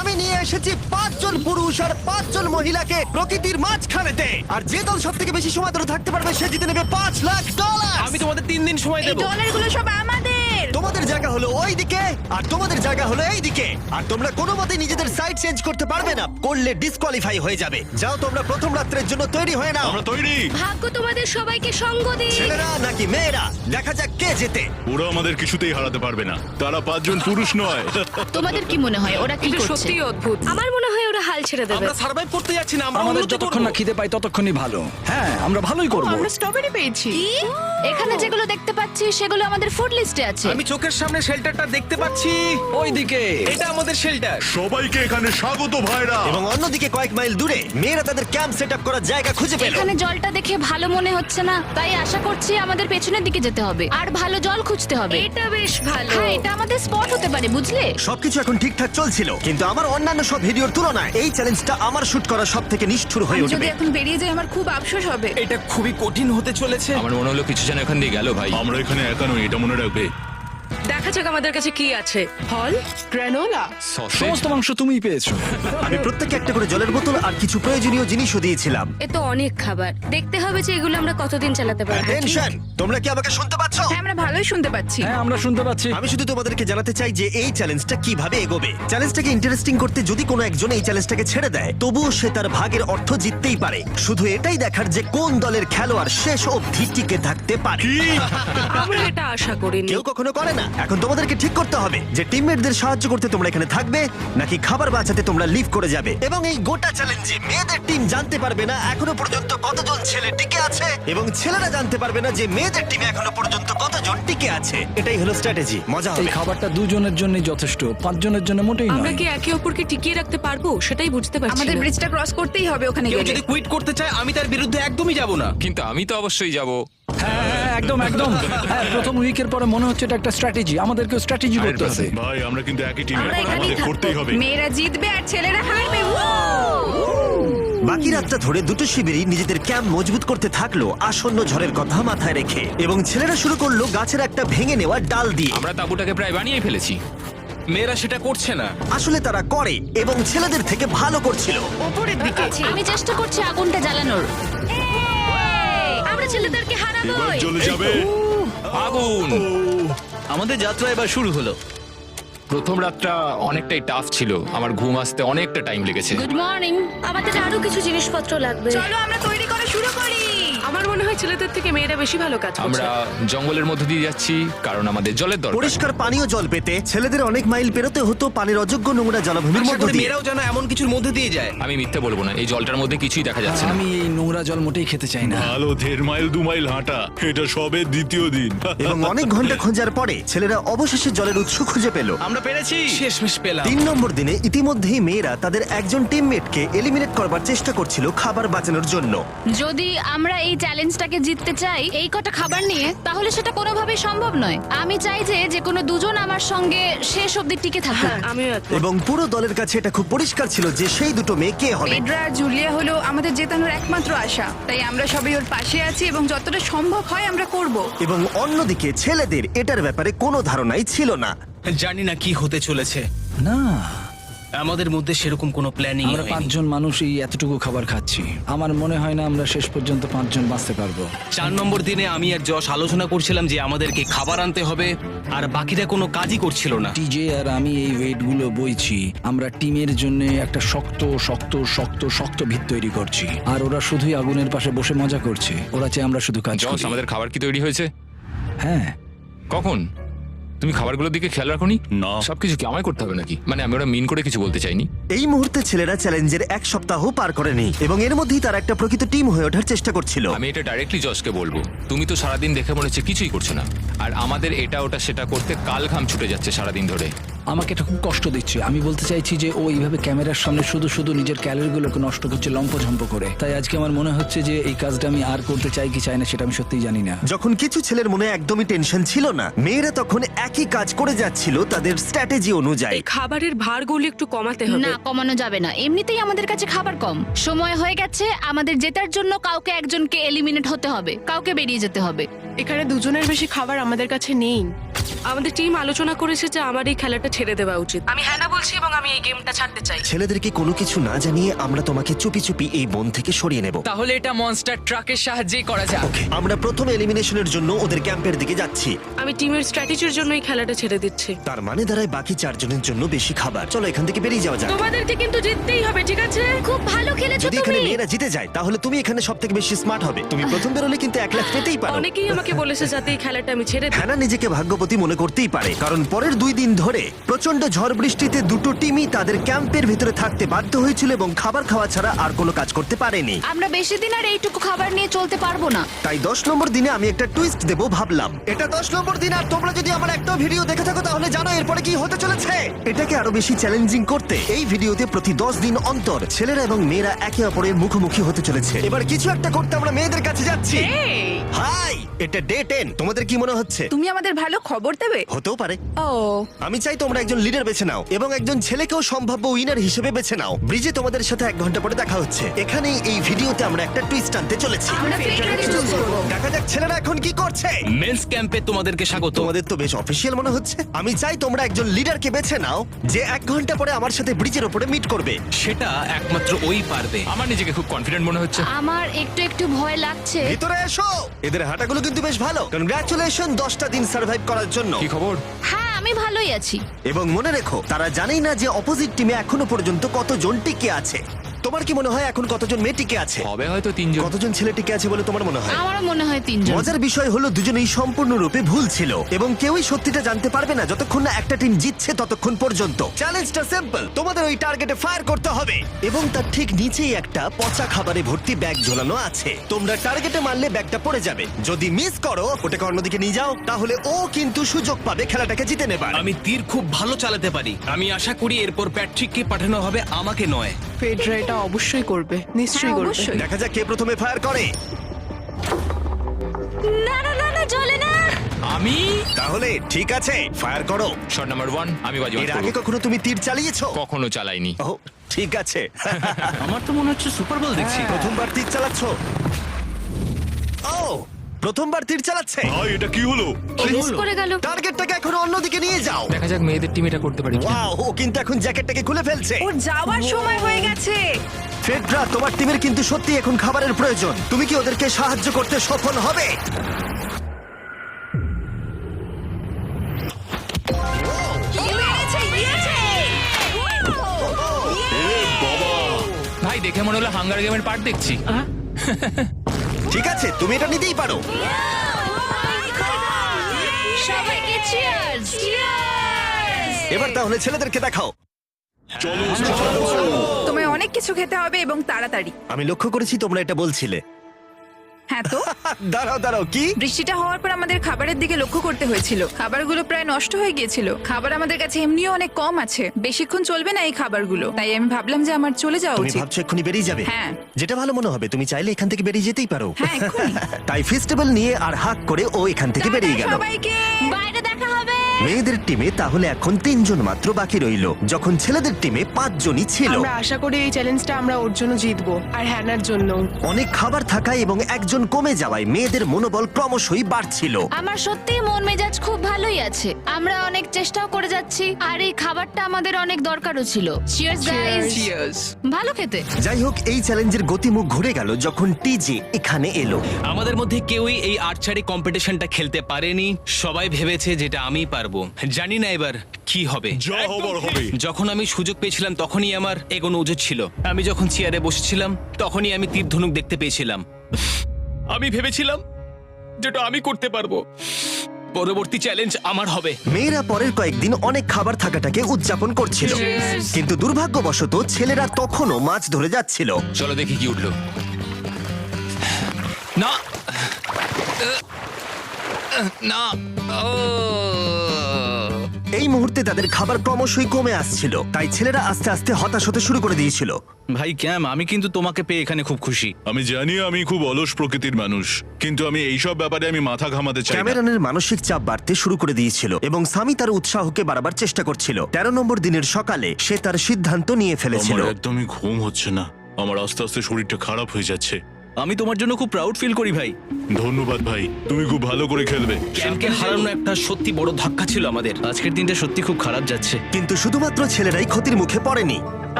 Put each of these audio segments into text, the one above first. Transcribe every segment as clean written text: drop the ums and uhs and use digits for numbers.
আমি নিয়ে এসেছি 5 জন পুরুষ আর 5 জন মহিলাকে প্রকৃতির মাঝখানেতে, আর যে দল সব থেকে বেশি সময় ধরে থাকতে পারবে সে জিতে নেবে $5,00,000। আমি তোমাদের 3 দিন সময় এই দেবো। ডলারগুলো সব আমাদের। তোমাদের জায়গা হলো ওই দিকে আর তোমাদের জায়গা হলো এই দিকে, আর তোমরা কোনো মতে নিজেদের সাইড চেঞ্জ করতে পারবে না, করলে ডিসকোয়ালিফাই হয়ে যাবে। যাও তোমরা প্রথম রাত্রের জন্য তৈরি হয়ে নাও। আমরা তৈরি। ভাগ্য তোমাদের সবাইকে সঙ্গ দিক। ছেলেরা নাকি মেয়েরা, দেখা যাক কে জেতে। ওরা আমাদের কিছুতেই হারাতে পারবে না, তারা 5 জন পুরুষ নয়। তোমাদের কি মনে হয় ওরা কি এটা করছে? সত্যিই অদ্ভুত। আমার মনে হয় ওরা হাল ছেড়ে দেবে। আমরা সার্ভাইভ করতে যাচ্ছি না, আমরা আমাদের উন্নতি যতক্ষণ করব। না খিদে পাই ততক্ষণই ভালো। হ্যাঁ, আমরা ভালোই করব। আমরা স্ট্রবেরি পেয়েছি। কি? এখানে যেগুলো দেখতে পাচ্ছি সেগুলো আমাদের ফুড লিস্টে আছে। আমি চোখের সামনে শেল্টারটা দেখতে পাচ্ছি। ওইদিকে এটা আমাদের শেল্টার। সবাইকে এখানে স্বাগত ভাইরা। এবং অন্যদিকে কয়েক মাইল দূরে মেয়েরা তাদের ক্যাম্প সেট আপ করার জায়গা খুঁজে পেল। এখানে জলটা দেখে ভালো মনে হচ্ছে না, তাই আশা করছি আমাদের পেছনের দিকে যেতে হবে আর ভালো জল খুঁজতে হবে। এটা বেশ ভালো। হ্যাঁ, এটা আমাদের স্পট হতে পারে, বুঝলে? সবকিছু এখন ঠিকঠাক চলছিল, কিন্তু আমার অন্যান্য সব ভিডিওর তুলনায় এই চ্যালেঞ্জটা আমার শুট করা সব থেকে নিষ্ঠুর হয়ে যদি উঠবে। এখন বেরিয়ে যাই আমার খুব আফসোস হবে। এটা খুবই কঠিন হতে চলেছে। আমার মনে হলো কিছু যেন এখান দিয়ে গেল ভাই। আমরা এখানে একা নই, এটা মনে রাখবে। দেখা যাক আমাদের কাছে কি আছে। ফল, গ্রানোলা। সমস্ত মাংস তুমিই পেয়েছো। আমি প্রত্যেককে একটা করে জলের বোতল আর কিছু প্রয়োজনীয় জিনিসও দিয়েছিলাম। এ তো অনেক খাবার। দেখতে হবে যে এগুলো আমরা কতদিন চালাতে পারবো। টেনশন, তোমরা কি আমাকে শুনতে পাচ্ছ? হ্যাঁ, আমরা ভালোই শুনতে পাচ্ছি। হ্যাঁ, আমরা শুনতে পাচ্ছি। আমি শুধু তোমাদেরকে জানাতে চাই যে এই চ্যালেঞ্জটা কিভাবে এগোবে। চ্যালেঞ্জটাকে ইন্টারেস্টিং করতে যদি কোনো একজন এই চ্যালেঞ্জটাকে ছেড়ে দেয়, তবুও সে তার ভাগের অর্থ জিততেই পারে। শুধু এটাই দেখার যে কোন দলের খেলোয়াড় শেষ অবধি টিকে থাকতে পারে। আমরা এটা আশা করিনি। কেউ কখনো করে না। এখন তোমাদেরকে ঠিক করতে হবে যে টিমমেটদের সাহায্য করতে তোমরা এখানে থাকবে নাকি খাবার বাঁচাতে তোমরা লিভ করে যাবে। এবং এই গোটা চ্যালেঞ্জে মেয়েদের টিম জানতে পারবে না এখনো পর্যন্ত কতজন ছেলে টিকে আছে, এবং ছেলেরা জানতে পারবে না যে মেয়েদের টিমে এখনো পর্যন্ত কতজন টিকে আছে। এটাই হলো স্ট্র্যাটেজি। মজা এই হবে। খাবারটা দুজনের জন্যই যথেষ্ট, 5 জনের জন্য মোটেই আমরা নয়। কি একে অপরকে টিকিয়ে রাখতে পারবো সেটাই বুঝতে পারছি না। আমাদের ব্রিজটা ক্রস করতেই হবে ওখানে কেউ গেলে। যদি কুইট করতে চায় আমি তার বিরুদ্ধে একদমই যাব না। কিন্তু আমি তো অবশ্যই যাব। হ্যাঁ, হ্যাঁ, একদম একদম। হ্যাঁ, প্রথম উইকের পরে মনে হচ্ছে এটা একটা স্ট্র্যাটেজি। আমাদেরকে স্ট্র্যাটেজি করতে হবে। ভাই আমরা কিন্তু একই টিমে, আমরা এখানেই আমাদের থাকবো। করতেই হবে। মেয়েরা জিতবে আর ছেলেরা হারবে। বাকি রাতটা ধরে দুটো শিবিরই নিজেদের ক্যাম্প মজবুত করতে থাকলো আসন্ন ঝড়ের কথা মাথায় রেখে, এবং ছেলেরা শুরু করলো গাছের একটা ভেঙে নেওয়া ডাল দিয়ে। আমরা তাঁবুটাকে প্রায় বানিয়ে ফেলেছি। মেয়েরা সেটা করছে না। আসলে তারা করে এবং ছেলেদের থেকে ভালো করছিল। উপরের দিকে আমি চেষ্টা করছি আগুনটা জ্বালানোর। আমরা ছেলেদেরকে হারাবো। এবার চলে যাবে। আগুন! আমাদের যাত্রা এবার শুরু হলো। প্রথম রাতটা অনেকটাই টাফ ছিল, আমার ঘুম আসতে অনেকটা টাইম লেগেছে। Good morning. আমাদের আরো কিছু জিনিসপত্র লাগবে। চলো আমরা তৈরি করা শুরু করি। আমার মনে হয় ছেলেদের থেকে মেয়েরা বেশি ভালো কাজ করছে। আমরা জঙ্গলের মধ্যে দিয়ে যাচ্ছি কারণ আমাদের জলের দরকার। পরিষ্কার পানীয় জল পেতে ছেলেদের অনেক মাইল পেরোতে হতো পানির অযোগ্য নোংরা জলাভূমির আশা মধ্য করি দিয়ে। মেয়েরাও যেন এমন কিছুর মধ্যে দিয়ে যায়। আমি মিথ্যে বলবো না, এই জলটার মধ্যে কিছুই দেখা যাচ্ছে না। আমি এই নোংরা জল মোটেই খেতে চাই না। ভালো 1.5 মাইল 2 মাইল হাঁটা, এটা সবে দ্বিতীয় দিন। এবং অনেক ঘন্টা খোঁজার পরে ছেলেরা অবশেষে জলের উৎস খুঁজে পেল। আমরা পেরেছি। শেষমেশ পেলাম। 3 নম্বর দিনে ইতিমধ্যেই মেয়েরা তাদের একজন টিমমেটকে এলিমিনেট করবার চেষ্টা করছিল খাবার বাঁচানোর জন্য। যদি আমরা এই চ্যালেঞ্জটাকে জিততে চাই এই কটা খাবার নিয়ে, তাহলে সেটা কোনোভাবেই সম্ভব নয়। আমি চাই যে কোনো দুজন আমার সঙ্গে শেষ অবধি টিকে থাকুক। আমিও এবং পুরো দলের কাছে এটা খুব পরিষ্কার ছিল যে সেই দুটো মেয়ে কে হবে। পেড্রা আর জুলিয়া হলো আমাদের জেতানোর একমাত্র আশা, তাই আমরা সবাই ওর পাশে আছি এবং যতটা সম্ভব হয় আমরা করব। এবং অন্যদিকে ছেলেদের এটার ব্যাপারে কোনো ধারণাই ছিল না। জানি না কি হতে চলেছে। না, আমাদের মধ্যে সেরকম কোনো প্ল্যানিং আমরা 5 জন মানুষ এই এতটুকু খাবার খাচ্ছি। আমার মনে হয় না আমরা শেষ পর্যন্ত 5 জন বাঁচতে পারবো। 4 নম্বর দিনে আমি আর যশ আলোচনা করছিলাম যে আমাদেরকে খাবার আনতে হবে, আর বাকিরা কোনো কাজই করছিল না। টিজে আর আমি এই ওয়েটগুলো বইছি। আমরা টিমের জন্য একটা শক্ত শক্ত শক্ত শক্ত ভিত তৈরি করছি, আর ওরা শুধুই আগুনের পাশে বসে মজা করছে। ওরা চাই আমরা শুধু কাজ জস, করি। আমাদের খাবার কি তৈরি হয়েছে? হ্যাঁ, কখন? তুমি খাবারগুলোর দিকে খেয়াল রাখোনি? না। সবকিছু কি আমায় করতে হবে নাকি? মানে আমি ওরা মিন করে কিছু বলতে চাইনি। এই মুহূর্তে ছেলেরা চ্যালেঞ্জের 1 সপ্তাহ পার করেনি, এবং এর মধ্যেই তারা একটা প্রকৃত টিম হয়ে ওঠার চেষ্টা করছিল। আমি এটা ডাইরেক্টলি জসকে বলবো। তুমি তো সারাদিন দেখে মনে হচ্ছে কিছুই করছো না, আর আমাদের এটা ওটা সেটা করতে কাল ঘাম ছুটে যাচ্ছে সারাদিন ধরে। আমাকে এটা খুব কষ্ট দিচ্ছে। আমি বলতে চাইছি যে ও এইভাবে ক্যামেরার সামনে শুধু শুধু নিজের ক্যালোরিগুলোকে নষ্ট করছে লম্পঝম্প করে। তাই আজকে আমার মনে হচ্ছে যে এই কাজটা আমি আর করতে চাই কি চাই না সেটা আমি সত্যিই জানি না। যখন কিছু ছেলের মনে একদমই টেনশন ছিল না, মেয়েরা তখন একই কাজ করে যাচ্ছিল তাদের স্ট্র্যাটেজি অনুযায়ী। এই খাবারের ভারগুলো একটু কমাতে হবে। না, কমানো যাবে না। এমনিতেই আমাদের কাছে খাবার কম। সময় হয়ে গেছে আমাদের জেতার জন্য। কাউকে একজনকে এলিমিনেট হতে হবে, কাউকে বেরিয়ে যেতে হবে। এখানে দুজনের বেশি খাবার আমাদের কাছে নেই। আমাদের টিম আলোচনা করেছে যে আমার এই খেলাটা ছেড়ে দেওয়া উচিত। আমি হ্যাঁ না বলছি এবং আমি এই গেমটা ছাড়তে চাই। ছেলেদেরকে কোনো কিছু না জানিয়ে আমরা তোমাকে চুপি চুপি এই বন থেকে সরিয়ে নেব। তাহলে এটা মনস্টার ট্রাকের সাহায্যেই করা যাক। ওকে, আমরা প্রথম এলিমিনেশনের জন্য ওদের ক্যাম্পের দিকে যাচ্ছি। আমি টিমের স্ট্র্যাটেজির জন্য এই খেলাটা ছেড়ে দিচ্ছি। তার মানে দাঁড়ায় বাকি 4 জনের জন্য বেশি খাবার। চলো এখান থেকে বেরিয়ে যাওয়া যাক। তোমাদেরকে কিন্তু জিততেই হবে, ঠিক আছে? খুব ভালো খেলেছো যদি এখানে তুমি। মেয়েরা জিতে যায় তাহলে তুমি এখানে সবথেকে বেশি স্মার্ট হবে। তুমি প্রথম বেরোলে কিন্তু 1 লাখ পেতেই পারো। অনেকেই আমাকে বলেছে যাতে এই খেলাটা আমি ছেড়ে দিই। হ্যানা নিজেকে ভাগ্যবতী মনে করতেই পারে, কারণ পরের 2 দিন ধরে প্রচন্ড ঝড় বৃষ্টিতে দুটো টিমই তাদের ক্যাম্পের ভিতরে থাকতে বাধ্য হয়েছিল এবং খাবার খাওয়া ছাড়া আর কোনো কাজ করতে পারেনি। আমরা বেশি দিন আর এইটুকু খাবার নিয়ে চলতে পারবো না। তাই 10 নম্বর দিনে আমি একটা টুইস্ট দেব ভাবলাম। এটা 10 নম্বর দিন, আর তোমরা যদি আমার একটা ভিডিও দেখে থাকো তাহলে জানো এরপরে কি হতে চলেছে। এটাকে আরো বেশি চ্যালেঞ্জিং করতে এই ভিডিওতে প্রতি 10 দিন অন্তর ছেলেরা এবং মেয়েরা একে অপরের মুখোমুখি হতে চলেছে। এবার কিছু একটা করতে আমরা মেয়েদের কাছে যাচ্ছি। হাই, এটা ডে 10। তোমাদের কি মনে হচ্ছে? তুমি আমাদের ভালো খবর দেবে? হতেও পারে। ও, আমি চাই তোমরা একজন লিডার বেছে নাও এবং একজন ছেলেকেও সম্ভাব্য উইনার হিসেবে বেছে নাও। ব্রিজে তোমাদের সাথে 1 ঘন্টা পরে দেখা হচ্ছে। এখানেই এই ভিডিওতে আমরা একটা টুইস্ট আনতে চলেছি। আমরা ফেডারেলকে চুজ করব। দেখা যাক ছেলেরা এখন কি করছে। মেন্স ক্যাম্পে তোমাদেরকে স্বাগত। তোমাদের তো বেশ অফিসিয়াল মনে হচ্ছে। আমি চাই তোমরা একজন লিডারকে বেছে নাও যে 1 ঘন্টা পরে আমার সাথে ব্রিজের উপরে মিট করবে। সেটা একমাত্র ওই পারবে। আমার নিজেকে খুব কনফিডেন্ট মনে হচ্ছে। আমার একটু একটু ভয় লাগছে। ভিতরে এসো। এদের হাঁটাগুলো কিন্তু বেশ ভালো। কনগ্রাচুলেশন 10টা দিন সার্ভাইভ করার জন্য। কি খবর? হ্যাঁ, আমি ভালোই আছি। এবং মনে রেখো, তারা জানেই না যে অপোজিট টিমে এখনো পর্যন্ত কতজন টিকে আছে। তোমার কি মনে হয় এখন কতজন মেয়ে টিকে আছে? হবে হয়তো 3 জন। কতজন ছেলে টিকে আছে বলে তোমার মনে হয়? আমারও মনে হয় 3 জন। মজার বিষয় হলো দুজনেই সম্পূর্ণরূপে ভুল ছিল এবং কেউই সত্যিটা জানতে পারবে না যতক্ষণ না একটা টিম জিতছে ততক্ষণ পর্যন্ত। চ্যালেঞ্জটা সিম্পল, তোমাদের ওই টার্গেটে ফায়ার করতে হবে এবং তার ঠিক নিচেই একটা পচা খাবারে ভর্তি ব্যাগ ঝোলানো আছে। তোমরা টার্গেটে মারলে ব্যাগটা পড়ে যাবে। যদি মিস করো, ওটাকে অন্যদিকে নিয়ে যাও, তাহলে ও কিন্তু সুযোগ পাবে খেলাটাকে জিতে নেবার। আমি তীর খুব ভালো চালাতে পারি। আমি আশা করি এরপর প্যাট্রিককে পাঠানো হবে, আমাকে নয়। ফেডরা এটা অবশ্যই করবে, নিশ্চয়ই করবে। অবশ্যই। দেখা যাক কে প্রথমে ফায়ার করে। না না না না, চলে না। আমি তাহলে ঠিক আছে, ফায়ার করো। শট নাম্বার 1 আমি বাজি এর আগে কখনো তুমি তীর চালিয়েছো? কখনো চালাইনি। ও, ঠিক আছে। আমার তো মনে হচ্ছে সুপার বল দেখছি। প্রথমবার তীর চালাচ্ছ? ও, প্রথমবার তীর চালাচ্ছে। ভাই এটা কি হলো? মিস করে গেল। টার্গেটটাকে এখন অন্যদিকে নিয়ে যাও। দেখা যাক মেয়েদের টিম এটা করতে পারি কিনা। ওয়াও, ও কিন্তু এখন জ্যাকেটটাকে খুলে ফেলছে। ওর যাওয়ার সময় হয়ে গেছে। ফেডরা, তোমার টিমের কিন্তু সত্যি এখন খাবারের প্রয়োজন। তুমি কি ওদেরকে সাহায্য করতে সফল হবে? ভাই দেখে মনে হলো হাঙ্গার গেমের পার্ট দেখছি। ঠিক আছে, তুমি এটা নিতেই পারো। সবাইকে চিয়ার্স। চিয়ার্স। এবার তাহলে ছেলেদেরকে দেখাও। চলো তোমায় অনেক কিছু খেতে হবে এবং তাড়াতাড়ি। আমি লক্ষ্য করেছি তোমরা এটা বলছিলে। হ্যাঁ তো, দাঁড়াও দাঁড়াও, কি? বৃষ্টিটা হওয়ার পর আমাদের খাবারের দিকে লক্ষ্য করতে হয়েছিল। খাবারগুলো প্রায় নষ্ট হয়ে গিয়েছিল। খাবার আমাদের কাছে এমনিও অনেক কম আছে, বেশিক্ষণ চলবে না এই খাবারগুলো। তাই আমি ভাবলাম যে আমার চলে যাওয়া তুমি উচিত। ভাবছো এক্ষুনি বেরিয়ে যাবে? হ্যাঁ। যেটা ভালো মনে হবে। তুমি চাইলে এখান থেকে বেরিয়ে যেতেই পারো। হ্যাঁ, এক্ষুনি। তাই ফেস্টিভ্যাল নিয়ে আর হাক করে ও এখান থেকে বেরিয়ে টাটা গেল। সবাইকে। বাইরে দেখা হবে। মেয়েদের টিমে তাহলে এখন 3 জন মাত্র বাকি রইলো, যখন ছেলেদের টিমে 5 জনই ছিল। আমরা আশা করি এই চ্যালেঞ্জটা আমরা ওর জন্য জিতবো আর হ্যানার জন্য। অনেক খাবার থাকায় এবং একজন কমে যাওয়ায় মেয়েদের মনোবল ক্রমশই বাড়ছিল। আমার সত্যিই মন মেজাজ খুব ভালোই আছে। আমরা অনেক চেষ্টাও করে যাচ্ছি আর এই খাবারটা আমাদের অনেক দরকারও ছিল। Cheers guys. ভালো খেতে। যাই হোক, এই চ্যালেঞ্জের গতিমুখ ঘুরে গেল যখন টিজে এখানে এলো। আমাদের মধ্যে কেউই এই আর্চারি কম্পিটিশনটা খেলতে পারেনি। সবাই ভেবেছে যেটা আমিই পারবো। জানি না এবার কি হবে। যা হবার হবে। যখন আমি সুযোগ পেয়েছিলাম তখনই আমার এগোনো উচিত ছিল। আমি যখন চেয়ারে বসেছিলাম তখনই আমি তীর ধনুক দেখতে পেয়েছিলাম। আমি ভেবেছিলাম যেটা আমি করতে পারবো। পরবর্তী চ্যালেঞ্জ আমার হবে। মেয়েরা পরের কয়েকদিন অনেক খাবার থাকাটাকে উদযাপন করছিল, কিন্তু দুর্ভাগ্যবশত ছেলেরা তখনও মাছ ধরে যাচ্ছিল। চলো দেখি কি উঠলো। না না, ও এই মুহূর্তে তাদের খাবার ক্রমশই কমে আসছিল, তাই ছেলেরা আস্তে আস্তে হতাশ হতে শুরু করে দিয়েছিল। ভাই ক্যাম, আমি কিন্তু তোমাকে পেয়ে এখানে খুব খুশি। আমি জানি আমি খুব অলস প্রকৃতির মানুষ, কিন্তু আমি এইসব ব্যাপারে আমি মাথা ঘামাতে চাই না। ক্যামেরনের মানসিক চাপ বাড়তে শুরু করে দিয়েছিল এবং সামি তার উৎসাহকে বাড়াবার চেষ্টা করছিল। 13 নম্বর দিনের সকালে সে তার সিদ্ধান্ত নিয়ে ফেলেছিল। আমার একদমই ঘুম হচ্ছে না। আমার আস্তে আস্তে শরীরটা খারাপ হয়ে যাচ্ছে। আমি তোমার জন্য খুব প্রাউড ফিল করি ভাই। ধন্যবাদ ভাই, তুমি খুব ভালো করে খেলবে। ক্যামকে হারানো একটা সত্যি বড় ধাক্কা ছিল আমাদের। আজকের দিনটা সত্যি খুব খারাপ যাচ্ছে। কিন্তু শুধুমাত্র ছেলেরাই ক্ষতির মুখে পড়েনি।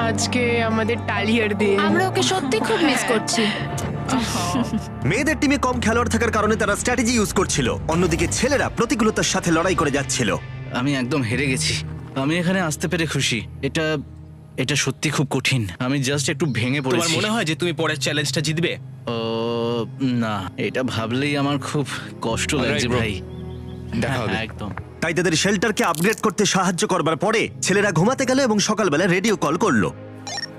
আজকে আমাদের টালিয়ার দিন। আমরা ওকে সত্যি খুব মিস করছি। মেয়েদের টিমে কম খেলোয়াড় থাকার কারণে তারা স্ট্র্যাটেজি ইউজ করছিল, অন্যদিকে ছেলেরা প্রতিকূলতার সাথে লড়াই করে যাচ্ছিল। আমি একদম হেরে গেছি। আমি এখানে আসতে পেরে খুশি। এটা সত্যি খুব কঠিন। আমি জাস্ট একটু ভেঙে তোমার পড়েছি। মনে হয় যে তুমি পরের চ্যালেঞ্জটা জিতবে? ও না, এটা ভাবলেই আমার খুব কষ্ট লাগছে Alright, bro. ভাই। দেখা হবে। হ্যাঁ, একদম। তাই তাদের শেল্টারকে আপগ্রেড করতে সাহায্য করবার পরে ছেলেরা ঘুমাতে গেল এবং সকালবেলা রেডিও কল করলো।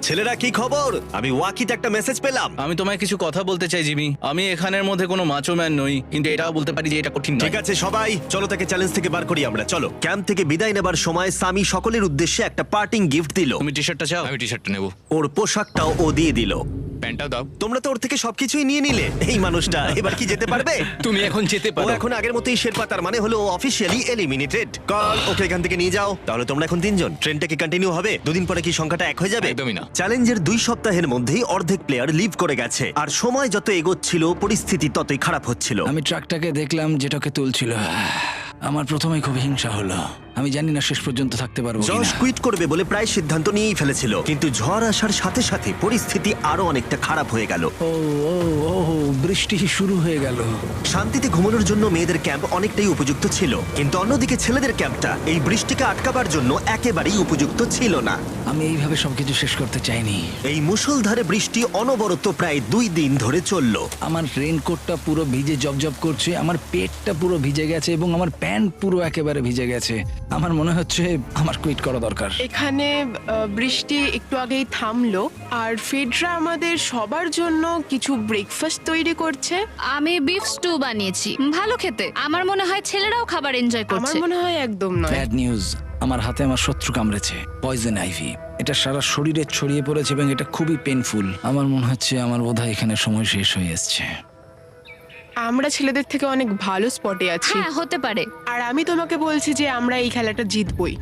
ছেলেরা, কি খবর? আমি ওয়াকিতে একটা মেসেজ পেলাম। আমি তোমায় কিছু কথা বলতে চাই জিমি। আমি এখানের মধ্যে কোনো মাচো ম্যান নই, কিন্তু এটাও বলতে পারি যে এটা কঠিন নয়। ঠিক আছে সবাই, চলো তাকে চ্যালেঞ্জ থেকে বার করি আমরা। চলো। ক্যাম্প থেকে বিদায় নেবার সময় সামি সকলের উদ্দেশ্যে একটা পার্টিং গিফট দিল। তুমি টি শার্টটা চাও? আমি টি শার্টটা নেবো, ওর পোশাকটাও ও দিয়ে দিল। প্যান্টটাও দাও। তোমরা তো ওর থেকে সবকিছুই নিয়ে নিলে। এই মানুষটা এবার কি যেতে পারবে? তুমি এখন যেতে ও পারো। এখন আগের মতোই শেরপা, তার মানে হলো অফিসিয়ালি এলিমিনেটেড। কল ওকে এখান থেকে নিয়ে যাও। তাহলে তোমরা এখন 3 জন। ট্রেনটা কি কন্টিনিউ হবে? দুদিন পরে কি সংখ্যাটা 1 হয়ে যাবে? একদমই না। চ্যালেঞ্জের 2 সপ্তাহের মধ্যেই অর্ধেক প্লেয়ার লিভ করে গেছে, আর সময় যত এগোচ্ছিল পরিস্থিতি ততই খারাপ হচ্ছিল। আমি ট্রাকটাকে দেখলাম যেটাকে তুলছিল। আমার প্রথমেই খুব হিংসা হলো। আমি জানি না শেষ পর্যন্ত থাকতে পারবো জশ কিনা। কুইট করবে বলে প্রায় সিদ্ধান্ত নিয়েই ফেলেছিল, কিন্তু ঝড় আসার সাথে সাথে পরিস্থিতি আরো অনেকটা খারাপ হয়ে গেল। ও ও ও বৃষ্টি শুরু হয়ে গেল। শান্তিতে ঘুমানোর জন্য মেয়েদের ক্যাম্প অনেকটাই উপযুক্ত ছিল, কিন্তু অন্যদিকে ছেলেদের ক্যাম্পটা এই বৃষ্টিকে আটকাবার জন্য একেবারেই উপযুক্ত ছিল না। আমি এইভাবে সবকিছু শেষ করতে চাইনি। এই মুষলধারে বৃষ্টি অনবরত প্রায় 2 দিন ধরে চলল। আমার রেইনকোটটা পুরো ভিজে জবজব করছে, আমার পেটটা পুরো ভিজে গেছে এবং আমার প্যান্ট পুরো একেবারে ভিজে গেছে। আমার মনে হচ্ছে আমার কুইট করা দরকার। এখানে বৃষ্টি একটু আগেই থামলো, আর ফেডরা আমাদের সবার জন্য কিছু ব্রেকফাস্ট তৈরি করছে। আমি বিফ স্টু বানিয়েছি, ভালো খেতে। আমার মনে হয় ছেলেরাও খাবার এনজয় আমার করছে। মনে হয় একদম নয়। ব্যাড নিউজ, আমার হাতে আমার শত্রু কামড়েছে, পয়জন আইভি। এটা সারা শরীরে ছড়িয়ে পড়েছে এবং এটা খুবই পেইনফুল। আমার মনে হচ্ছে আমার বোধহয় এখানে সময় শেষ হয়ে এসছে। আমরা ছেলেদের থেকে অনেক ভালো স্পটে আছি, হ্যাঁ, হতে পারে। আর আমি তোমাকে বলছি যে আমরা এই খেলাটা জিতবই।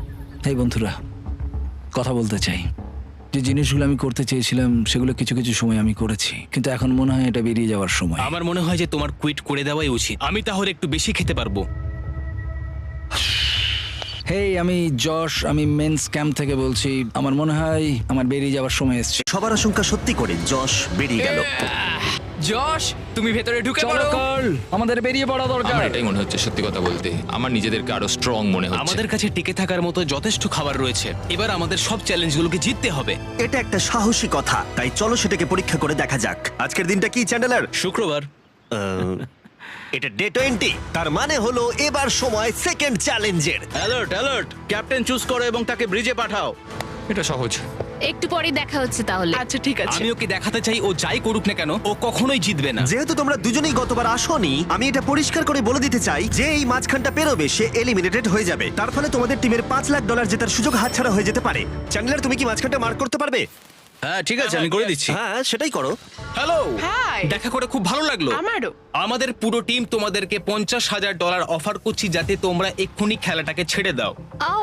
এই বন্ধুরা, কথা বলতে চাই। যে জিনিসগুলো আমি করতে চেয়েছিলাম সেগুলো কিছু কিছু সময় আমি করেছি, কিন্তু এখন মনে হয় এটা বেরিয়ে যাওয়ার সময়। আমার মনে হয় যে তোমার কুইট করে দেওয়াই উচিত। আমি তাহলে একটু বেশি খেতে পারবো। হেই, আমি যশ, আমি মেন্স ক্যাম্প থেকে বলছি। আমার মনে হয় আমার বেরিয়ে যাওয়ার সময় এসছে। সবার আশঙ্কা সত্যি করে যশ বেরিয়ে গেল। যশ, তুমি ভেতরে ঢুকে চলো পড়ো। কার্ল, আমাদের বেরিয়ে পড়া দরকার। আমার এটাই মনে হচ্ছে, সত্যি কথা বলতে আমার নিজেদেরকে আরো স্ট্রং মনে হচ্ছে। আমাদের কাছে টিকে থাকার মতো যথেষ্ট খাবার রয়েছে। এবার আমাদের সব চ্যালেঞ্জগুলোকে জিততে হবে। এটা একটা সাহসী কথা, তাই চলো সেটাকে পরীক্ষা করে দেখা যাক। আজকের দিনটা কি চ্যান্ডেলার? শুক্রবার। এটা ডে 20, তার মানে হলো এবার সময় সেকেন্ড চ্যালেঞ্জের। অ্যালার্ট অ্যালার্ট, ক্যাপ্টেন চুজ করো এবং তাকে ব্রিজে পাঠাও। এটা সহজ। একটু পরেই দেখা হচ্ছে তাহলে। আচ্ছা ঠিক আছে। আমি ওকে দেখাতে চাই ও যাই করুক না কেন, ও কখনোই জিতবে না। যেহেতু তোমরা দুজনেই গতবার আসোনি, আমি এটা পরিষ্কার করে বলে দিতে চাই যে এই মাঝখানটা পেরোবে সে এলিমিনেটেড হয়ে যাবে। তার ফলে তোমাদের টিমের $5 লাখ জেতার সুযোগ হাতছাড়া হয়ে যেতে পারে। চ্যান্ডেলার, তুমি কি মাঝখানটা মার্ক করতে পারবে? হ্যাঁ ঠিক আছে, আমি করে দিচ্ছি। হ্যাঁ, সেটাই করো। Hello, hi. দেখা করে খুব ভালো লাগলো। আমারও। আমাদের পুরো টিম তোমাদেরকে $50,000 অফার করছি যাতে তোমরা এক্ষুনি খেলাটাকে ছেড়ে দাও। ও,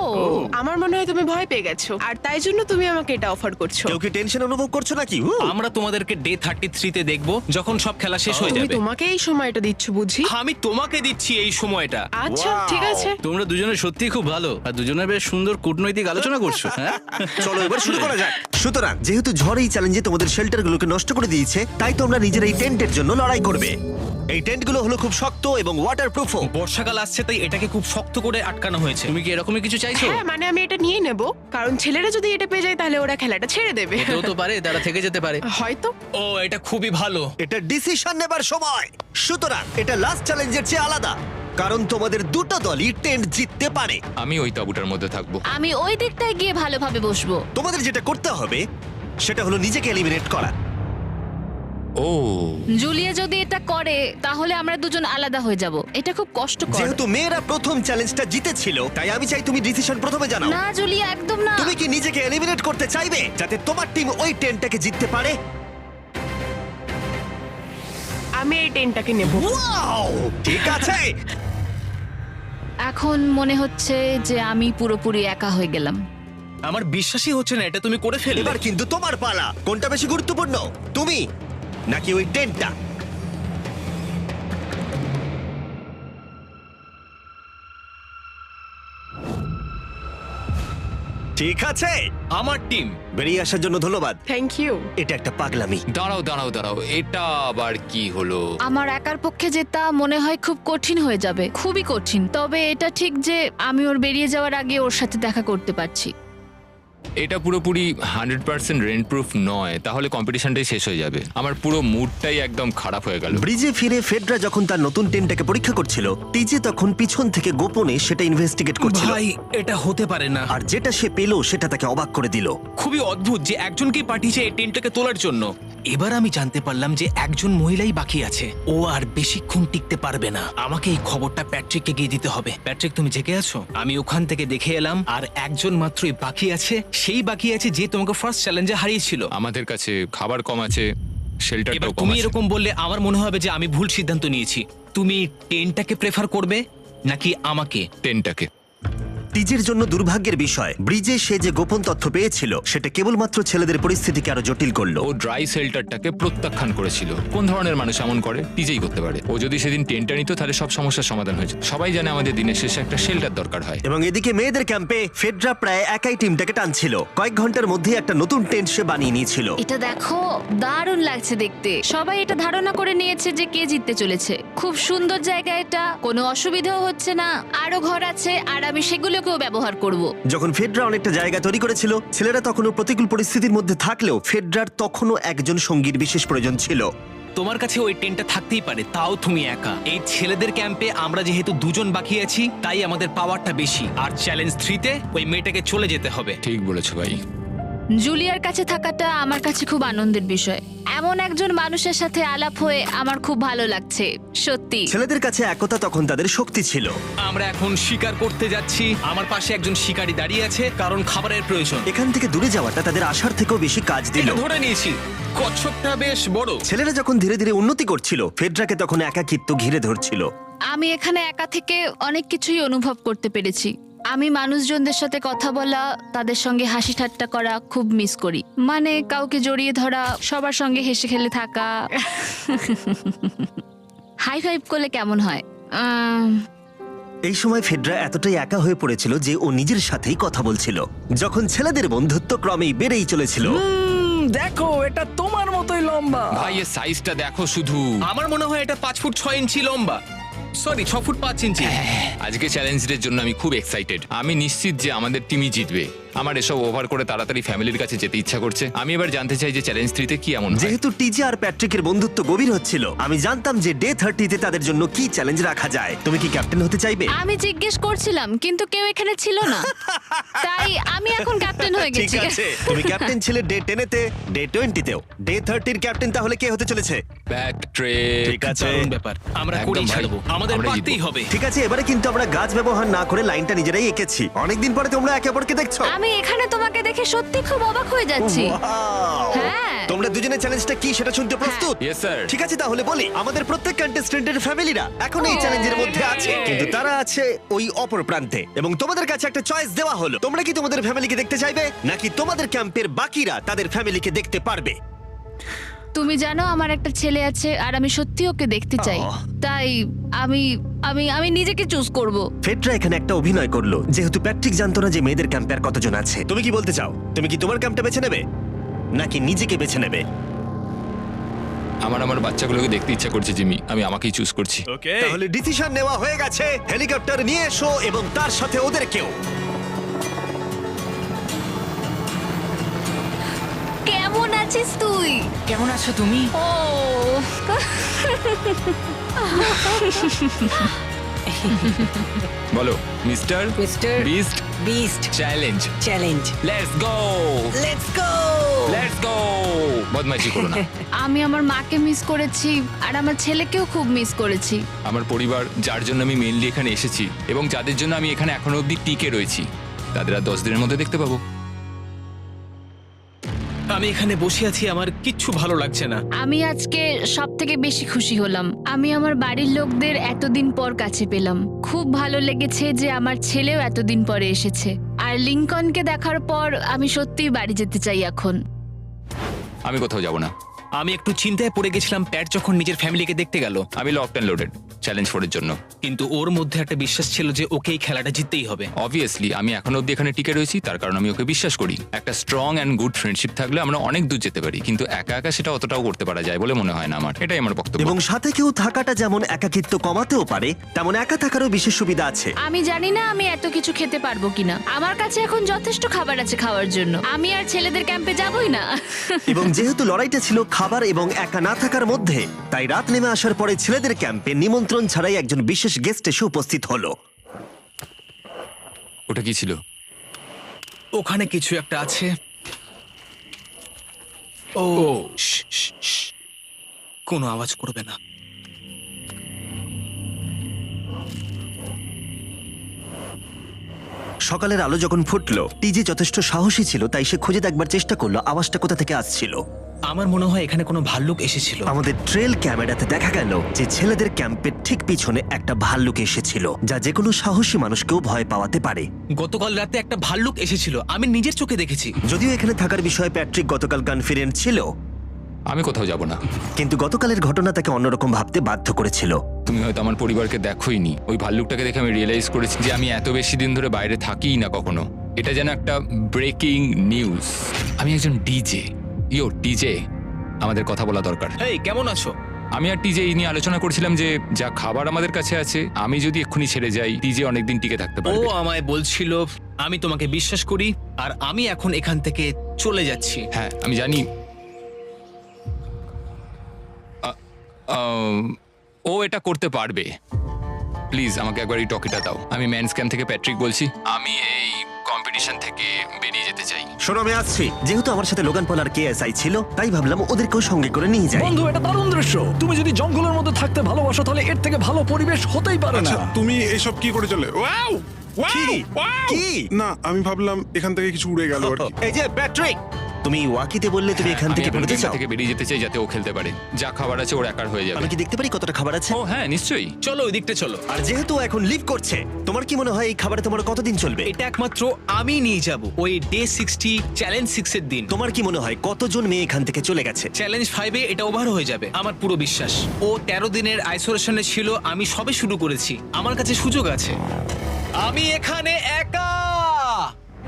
আমার মনে হয় তুমি ভয় পেয়ে গেছো, আর তাই জন্য তুমি আমাকে এটা অফার করছো। কেউ কি টেনশন অনুভব করছো নাকি? আমরা তোমাদেরকে ডে 33-তে দেখবো, যখন সব খেলা শেষ হয়ে তুমি যাবে। তোমাকে এই সময়টা দিচ্ছ বুঝি? আমি তোমাকে দিচ্ছি এই সময়টা। আচ্ছা ঠিক আছে। তোমরা দুজনে সত্যিই খুব ভালো, আর দুজনে বেশ সুন্দর কূটনৈতিক আলোচনা করছো। হ্যাঁ, চলো এবার শুরু করা যাক। সুতরাং যেহেতু ঝড় এই চ্যালেঞ্জে তোমাদের শেল্টারগুলোকে নষ্ট করে দিয়েছে, তাই তোমরা নিজের এই টেন্টের জন্য লড়াই করবে। এই টেন্টগুলো হলো খুব শক্ত এবং ওয়াটারপ্রুফও। বর্ষাকাল আসছে তাই এটাকে খুব শক্ত করে আটকানো হয়েছে। তুমি কি এরকমই কিছু চাইছো? হ্যাঁ, মানে আমি এটা নিয়ে নেব, কারণ ছেলেরা যদি এটা পেয়ে যায় তাহলে ওরা খেলাটা ছেড়ে দেবে। হতেও তো পারে তারা থেকে যেতে পারে। হয়তো। ও, এটা খুবই ভালো। এটা ডিসিশন নেবার সময়। সুতরাং এটা লাস্ট চ্যালেঞ্জের চেয়ে আলাদা, কারণ তোমাদের দুটো দলই টেন্ট জিততে পারে। আমি ওই তাঁবুটার মধ্যে থাকবো। আমি ওই দিকটায় গিয়ে ভালোভাবে বসবো। তোমাদের যেটা করতে হবে সেটা হলো নিজেকে এলিমিনেট করা। ও, জুলিয়া যদি এটা করে তাহলে আমরা দুজন আলাদা হয়ে যাব। এটা খুব কষ্টকর। যেহেতু মেয়েরা প্রথম চ্যালেঞ্জটা জিতেছিল, তাই আমি চাই তুমি ডিসিশন প্রথমে জানাও। না জুলিয়া, একদম না। তুমি কি নিজেকে এলিমিনেট করতে চাইবে যাতে তোমার টিম ওই টেন্টটাকে জিততে পারে? আমি এই টেনটাকে নেব। ওয়াও, ঠিক আছে। এখন মনে হচ্ছে যে আমি পুরোপুরি একা হয়ে গেলাম। আমার বিশ্বাসই হচ্ছে না এটা তুমি করে ফেললে। এবার কিন্তু তোমার পালা। কোনটা বেশি গুরুত্বপূর্ণ, তুমি নাকি ওই টেন্টটা? ঠিক আছে, আমার টিম। বেরিয়ে আসার জন্য ধন্যবাদ। Thank you. এটা একটা পাগলামি। দাঁড়াও দাঁড়াও দাঁড়াও, এটা আবার কি হলো? আমার একার পক্ষে জেতা মনে হয় খুব কঠিন হয়ে যাবে, খুবই কঠিন। তবে এটা ঠিক যে আমি ওর বেরিয়ে যাওয়ার আগে ওর সাথে দেখা করতে পারছি। এটা পুরোপুরি 100% রেন্ট প্রুফ নয়, তাহলে কম্পিটিশনটাই শেষ হয়ে যাবে। আমার পুরো মুডটাই একদম খারাপ হয়ে গেল। ব্রিজে ফিরে ফেডরা যখন তার নতুন টেন্টটাকে পরীক্ষা করছিল, টিজে তখন পিছন থেকে গোপনে সেটা ইনভেস্টিগেট করছিল। ভাই, এটা হতে পারে না। আর যেটা সে পেল সেটা তাকে অবাক করে দিল। খুবই অদ্ভুত যে একজনকেই পাঠিয়েছে এই টেন্টটাকে তোলার জন্য। এবার আমি জানতে পারলাম যে একজন মহিলাই বাকি আছে। ও আর বেশিক্ষণ টিকতে পারবে না। আমাকে এই খবরটা প্যাট্রিককে গিয়ে দিতে হবে। প্যাট্রিক, তুমি জেগে আছো? আমি ওখান থেকে দেখে এলাম আর একজন মাত্রই বাকি আছে। সেই বাকি আছে যে তোমাকে ফার্স্ট চ্যালেঞ্জে হারিয়েছিল। আমাদের কাছে খাবার কম আছে, এবার শেল্টারটাও কম তুমি আছে। এরকম বললে আমার মনে হবে যে আমি ভুল সিদ্ধান্ত নিয়েছি। তুমি টেন্টটাকে প্রেফার করবে নাকি আমাকে? টেনটাকে। টিজের জন্য দুর্ভাগ্যের বিষয়, ব্রিজে সে যে গোপন তথ্য পেয়েছিল সেটা কেবলমাত্র ছেলেদের পরিস্থিতিকে আরো জটিল করলো। ও ড্রাই শেল্টারটাকে প্রত্যাখ্যান করেছিল। কোন ধরনের মানুষ এমন করে? টিজেই করতে পারে। ও যদি সেদিন টেন্টটা নিত তাহলে সব সমস্যার সমাধান হয়েছে। সবাই জানে আমাদের দিনের শেষে একটা শেল্টার দরকার হয়। এবং এদিকে মেয়েদের ক্যাম্পে ফেডরা প্রায় একাই টিমটাকে টানছিল। কয়েক ঘন্টার মধ্যে একটা নতুন টেন্ট সে বানিয়ে নিয়েছিল। এটা দেখো, দারুণ লাগছে দেখতে। সবাই এটা ধারণা করে নিয়েছে যে কে জিততে চলেছে। খুব সুন্দর জায়গা এটা, কোনো অসুবিধাও হচ্ছে না। আরো ঘর আছে আর আমি সেগুলোকেও ব্যবহার করব। যখন ফেডরা অনেকটা জায়গা তৈরি করেছিল, ছেলেরা তখনও প্রতিকূল পরিস্থিতির মধ্যে থাকলেও ফেডরার তখনও একজন সঙ্গীর বিশেষ প্রয়োজন ছিল। তোমার কাছে ওই টেন্টটা থাকতেই পারে, তাও তুমি একা। এই ছেলেদের ক্যাম্পে আমরা যেহেতু দুজন বাকি আছি, তাই আমাদের পাওয়ারটা বেশি। আর চ্যালেঞ্জ 3-তে ওই মেয়েটাকে চলে যেতে হবে। ঠিক বলেছো ভাই। জুলিয়ার কাছে থাকাটা আমার কাছে খুব আনন্দের বিষয়। এমন একজন মানুষের সাথে আলাপ হয়ে আমার খুব ভালো লাগছে, সত্যি। ছেলেদের কাছে একতা তখন তাদের শক্তি ছিল। আমরা এখন শিকার করতে যাচ্ছি। আমার পাশে একজন শিকারী দাঁড়িয়ে আছে, কারণ খাবারের প্রয়োজন। এখান থেকে দূরে যাওয়াটা তাদের আশার থেকেও বেশি কাজ দিল। এটা ধরে নিয়েছি। কচ্ছপটা বেশ বড়। ছেলেরা যখন ধীরে ধীরে উন্নতি করছিল, ফেডরাকে তখন একাকিত্ব ঘিরে ধরছিল। আমি এখানে একা থেকে অনেক কিছুই অনুভব করতে পেরেছি। আমি মানুষজনদের সাথে কথা বলা, তাদের সঙ্গে হাসি ঠাট্টা করা খুব মিস করি। মানে কাউকে জড়িয়ে ধরা, সবার সঙ্গে হেসে খেলে থাকা। হাই ফাইভ করলে কেমন হয়? এই সময় ফেডরা এতটাই একা হয়ে পড়েছিল যে ও নিজের সাথেই কথা বলছিল। যখন ছেলেদের বন্ধুত্ব ক্রমেই বেড়েই চলেছিল। দেখো, এটা তোমার মতোই লম্বা। ভাই এর সাইজটা দেখো শুধু। আমার মনে হয় এটা 5 ফুট 6 ইঞ্চি লম্বা। সরি, 6 ফুট 5 ইঞ্চি। আজকে চ্যালেঞ্জের জন্য আমি খুব এক্সাইটেড। আমি নিশ্চিত যে আমাদের টিমই জিতবে। আমার এসব ওভার করে তাড়াতাড়ি ফ্যামিলির কাছে যেতে ইচ্ছা করছে। আমি এবার জানতে চাই যে চ্যালেঞ্জ 3-তে কি এমন হয়। যেহেতু টিজে আর প্যাট্রিকের বন্ধুত্ব গভীর হচ্ছিল, আমি জানতাম যে ডে 30-তে তাদের জন্য কি চ্যালেঞ্জ রাখা যায়। তুমি কি ক্যাপ্টেন হতে চাইবে? আমি জিজ্ঞেস করছিলাম, কিন্তু কেউ এখানে ছিল না, তাই আমি এখন ক্যাপ্টেন হয়ে ঠিক গেছি। আছে, তুমি ক্যাপ্টেন ছিলে ডে 10-তে, ডে 20-তেও। ডে 30-র ক্যাপ্টেন তাহলে কে হতে চলেছে? প্যাট্রিক। ঠিক আছে, দারুণ ব্যাপার। আমরা একদম করেই ভাই। ছাড়বো। আমাদের আমরা পারতেই জিতবো। হবে। ঠিক আছে। এবারে কিন্তু আমরা গাছ ব্যবহার না করে লাইনটা নিজেরাই এঁকেছি। অনেকদিন পরে তোমরা একে অপরকে দেখছো। আমি এখানে তোমাকে দেখে সত্যি খুব অবাক হয়ে যাচ্ছি। Wow! হ্যাঁ। তোমরা দুজনের চ্যালেঞ্জটা কি সেটা শুনতে প্রস্তুত? Yes, sir. ঠিক আছে, তাহলে বলি, আমাদের প্রত্যেক কন্টেস্টেন্টের ফ্যামিলিরা এখন এই চ্যালেঞ্জের মধ্যে আছে, কিন্তু তারা আছে ওই অপর প্রান্তে। এবং তোমাদের কাছে একটা চয়েস দেওয়া হলো, তোমরা কি তোমাদের ফ্যামিলিকে দেখতে চাইবে, নাকি তোমাদের ক্যাম্পের বাকিরা তাদের ফ্যামিলিকে দেখতে পারবে? তুমি জানো আমার একটা ছেলে আছে আর আমি সত্যি ওকে দেখতে চাই। আহ। তাই আমি আমি আমি নিজেকে চুজ করব। ফেডরা এখানে একটা অভিনয় করলো, যেহেতু প্যাট্রিক জানতো না যে মেয়েদের ক্যাম্পে আর কতজন আছে। তুমি কি বলতে চাও? তুমি কি তোমার ক্যাম্পটা বেছে নেবে নাকি নিজেকে বেছে নেবে? আমার বাচ্চাগুলোকে দেখতে ইচ্ছা করছে জিমি। আমি আমাকেই চুজ করছি। তাহলে ডিসিশন নেওয়া হয়ে গেছে। হেলিকপ্টার নিয়ে এসো এবং তার সাথে ওদেরকেও। কেমন আছিস তুই? কেমন আছো তুমি? ও বলো mister mister beast beast challenge. Challenge. Let's go, let's go. Let's go. বদমাইশি করো না। আমি আমার মাকে মিস করেছি আর আমার ছেলেকেও খুব মিস করেছি। আমার পরিবার, যার জন্য আমি মেইনলি এখানে এসেছি এবং যাদের জন্য আমি এখানে এখনো অবধি টিকে রয়েছি, তাদের আর 10 দিনের মধ্যে দেখতে পাবো। আমি এখানে বসে আছি, আমার কিচ্ছু ভালো লাগছে না। আমি আজকে সব থেকে বেশি খুশি হলাম। আমি আমার বাড়ির লোকদের এতদিন পর কাছে পেলাম। খুব ভালো লেগেছে যে আমার ছেলেও এতদিন পরে এসেছে। আর লিংকনকে দেখার পর আমি সত্যিই বাড়ি যেতে চাই এখন। আমি কোথাও যাব না। আমি একটু চিন্তায় পড়ে গেছিলাম প্যাট যখন নিজের ফ্যামিলিকে দেখতে গেল, আমি লকড অ্যান্ড লোডেড চ্যালেঞ্জ 4 এর জন্য। কিন্তু ওর মধ্যে একটা বিশ্বাস ছিল যে ওকে এই খেলাটা জিততেই হবে। অবভিয়াসলি আমি এখনো অব্দি এখানে টিকে রয়েছি, তার কারণ আমি ওকে বিশ্বাস করি। একটা স্ট্রং অ্যান্ড গুড ফ্রেন্ডশিপ থাকলে আমরা অনেক দূর যেতে পারি, কিন্তু একা একা সেটা অতটাও করতে পারা যায় বলে মনে হয় না আমার। এটাই আমার বক্তব্য। এবং সাথে কেউ থাকাটা যেমন একাকিত্ব কমাতেও পারে, তেমন একা থাকারও বিশেষ সুবিধা আছে। আমি জানি না আমি এত কিছু খেতে পারবো কিনা। আমার কাছে এখন যথেষ্ট খাবার আছে খাওয়ার জন্য। আমি আর ছেলেদের ক্যাম্পে যাবই না। এবং যেহেতু লড়াইটা ছিল খাবার এবং একা না থাকার মধ্যে, তাই রাত নেমে আসার পরে ছেলেদের ক্যাম্পে নিমন্ত্রণ ছাড়াই একজন বিশেষ গেস্ট এসে উপস্থিত হলো। ওটা কি ছিল? ওখানে কিছু একটা আছে। ও শ্, শ্, শ্। কোনো আওয়াজ করবে না। সকালের আলো যখন ফুটলো, টিজে যথেষ্ট সাহসী ছিল, তাই সে খুঁজে দেখবার চেষ্টা করলো আওয়াজটা কোথা থেকে আসছিল। আমার মনে হয় এখানে কোনো ভাল্লুক এসেছিল। আমাদের ট্রেল ক্যামেরাতে দেখা গেল যে ছেলেদের ক্যাম্পের ঠিক পিছনে একটা ভাল্লুক এসেছিল, যা যে কোনো সাহসী মানুষকেও ভয় পাওয়াতে পারে। গতকাল রাতে একটা ভাল্লুক এসেছিল, আমি নিজের চোখে দেখেছি। যদিও এখানে থাকার বিষয়ে প্যাট্রিক গতকাল কনফিডেন্ট ছিল, আমি কোথাও যাব না। কিন্তু গতকালের ঘটনা তাকে অন্যরকম ভাবতে বাধ্য করেছিল। তুমি হয়তো আমার পরিবারকে দেখোইনি। ওই ভাল্লুকটাকে দেখে আমি রিয়েলাইজ করেছি যে আমি এত বেশি দিন ধরে বাইরে থাকিই না কখনো। এটা যেন একটা ব্রেকিং নিউজ। আমি একজন ডিজে। ডিজে, আমাদের কথা বলা দরকার। এই কেমন আছো? আমি আর টিজে এই নিয়ে আলোচনা করছিলাম যে যা খাবার আমাদের কাছে আছে, আমি যদি এক্ষুনি ছেড়ে যাই, টিজে অনেকদিন টিকে থাকতে ও পারবে। আমায় বলছিল আমি তোমাকে বিশ্বাস করি, আর আমি এখন এখান থেকে চলে যাচ্ছি। হ্যাঁ আমি জানি। ও এটা করতে পারবে। প্লিজ আমাকে একবার এই টকিটা দাও। আমি ম্যানস ক্যাম্প থেকে প্যাট্রিক বলছি। আমি এই কম্পিটিশন থেকে বেরিয়ে যেতে চাই। শোনো, আমি আসছি। যেহেতু আমার সাথে লোগান পল আর কেএসআই ছিল, তাই ভাবলাম ওদেরকেও সঙ্গে করে নিয়ে যাই। বন্ধু, এটা দারুণ দৃশ্য। তুমি যদি জঙ্গলের মধ্যে থাকতে ভালোবাসো, তাহলে এর থেকে ভালো পরিবেশ হতেই পারে না। আচ্ছা, তুমি এসব কি করে চলে? ওয়াও কি? কি? না, আমি ভাবলাম এখান থেকে কিছু উড়ে গেল আর কি। এই যে প্যাট্রিক, তুমি ওয়াকিতে বললে তুমি এখান আমি থেকে এখন বেরোতে গেমটা চাও। থেকে বেরিয়ে যেতে চাই যাতে ও খেলতে পারে। যা খাবার আছে ওর একার হয়ে যাবে। আমি কি দেখতে পারি কতটা খাবার আছে? ও হ্যাঁ নিশ্চয়ই। চলো ওই দিকটা চলো। আর যেহেতু ও এখন লিভ করছে, তোমার কি মনে হয় এই খাবারে তোমার কতদিন চলবে? এটা একমাত্র আমি নিয়ে যাব ওই ডে 60 চ্যালেঞ্জ 6 এর দিন। তোমার কি মনে হয় কতজন মেয়ে এখান থেকে চলে গেছে? চ্যালেঞ্জ 5 এ এটা ওভার হয়ে যাবে, আমার পুরো বিশ্বাস। ও 13 দিনের আইসোলেশনে ছিল, আমি সবে শুরু করেছি। আমার কাছে সুযোগ আছে। আমি এখানে একা।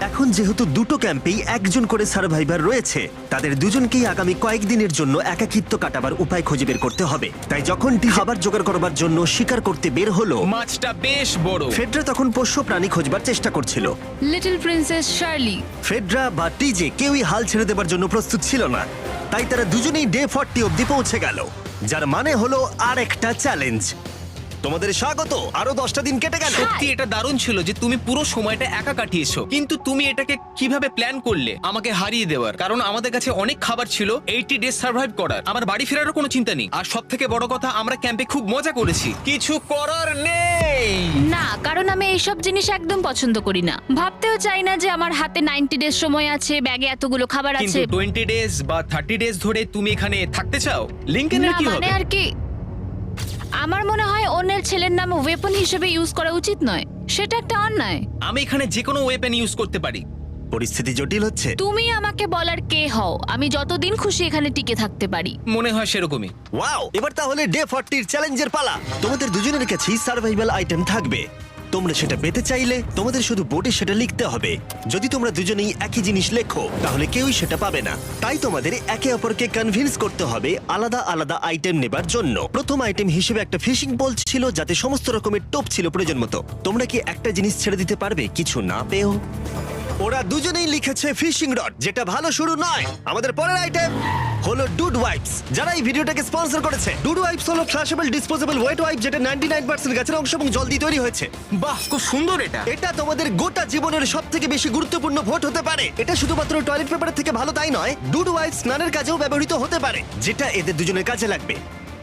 এখন যেহেতু দুটো ক্যাম্পেই একজন করে সার্ভাইভার রয়েছে, তাদের দুজনকেই আগামী কয়েকদিনের জন্য একাকিত্ব কাটাবার উপায় খুঁজে বের করতে হবে। তাই যখন খাবার জোগাড় করবার জন্য শিকার করতে বের হলো, মাছটা বেশ বড়। ফেডরা তখন পোষ্য প্রাণী খোঁজবার চেষ্টা করছিল। Little princess Shirley. ফেডরা বা টিজে কেউই হাল ছেড়ে দেবার জন্য প্রস্তুত ছিল না, তাই তারা দুজনেই ডে 40 অব্দি পৌঁছে গেল, যার মানে হলো আর একটা চ্যালেঞ্জ। তোমাদের স্বাগত। আরো 10টা দিন কেটে গেল। সত্যি এটা দারুণ ছিল যে তুমি পুরো সময়টা একা কাটিয়েছো, কিন্তু তুমি এটাকে কিভাবে প্ল্যান করলে আমাকে হারিয়ে দেওয়ার? কারণ আমাদের কাছে অনেক খাবার ছিল 80 ডেজ সার্ভাইভ করার। আমার বাড়ি ফেরারও কোনো চিন্তা নেই। আর সব থেকে বড় কথা, আমরা ক্যাম্পে খুব মজা করেছি। কিছু করার নেই। না, কারণ আমি এইসব জিনিস একদম পছন্দ করি না। ভাবতেও চাই না যে আমার হাতে 90 ডেজ সময় আছে, ব্যাগে এতগুলো খাবার কিন্তু আছে। 20 ডেজ বা 30 ডেজ ধরে তুমি এখানে থাকতে চাও? লিংকেনের না, কি মানে হবে? আর কি, আমার মনে হয় অন্যের ছেলের নাম ওয়েপন হিসেবে ইউজ করা উচিত নয়। সেটা একটা অন্যায়। আমি এখানে যে কোনো ওয়েপেন ইউজ করতে পারি। পরিস্থিতি জটিল হচ্ছে। তুমি আমাকে বলার কে হও? আমি যতদিন খুশি এখানে টিকে থাকতে পারি। মনে হয় সেরকমই। ওয়াও, এবার তাহলে ডে 40 চ্যালেঞ্জের পালা। তোমাদের দুজনের কাছেই সার্ভাইভাল আইটেম থাকবে। তোমরা সেটা পেতে চাইলে তোমাদের শুধু বোর্ডে সেটা লিখতে হবে। যদি তোমরা দুজনেই একই জিনিস লেখো, তাহলে কেউই সেটা পাবে না। তাই তোমাদের একে অপরকে কনভিন্স করতে হবে আলাদা আলাদা আইটেম নেবার জন্য। প্রথম আইটেম হিসেবে একটা ফিশিং পোল ছিল, যাতে সমস্ত রকমের টোপ ছিল প্রয়োজন মতো। তোমরা কি একটা জিনিস ছেড়ে দিতে পারবে কিছু না পেও? ওরা দুজনেই লিখেছে ফিশিং রড, যেটা ভালো শুরু নয়। আমাদের পরের আইটেম হলো ডুড ওয়াইপস, যারা এই ভিডিওটাকে স্পন্সর করেছে। ডুড ওয়াইপস হলো ফ্ল্যাশেবল ডিসপোজেবল ওয়েট ওয়াইপ, যেটা 99% গাছের অংশ এবং জল দিয়ে তৈরি হয়েছে। বাহ, খুব সুন্দর এটা। এটা তোমাদের গোটা জীবনের সবথেকে বেশি গুরুত্বপূর্ণ ভোট হতে পারে। এটা শুধুমাত্র টয়লেট পেপারের থেকে ভালো তাই নয়, ডুড ওয়াইপস স্নানের কাজেও ব্যবহৃত হতে পারে, যেটা এদের দুজনের কাজে লাগবে।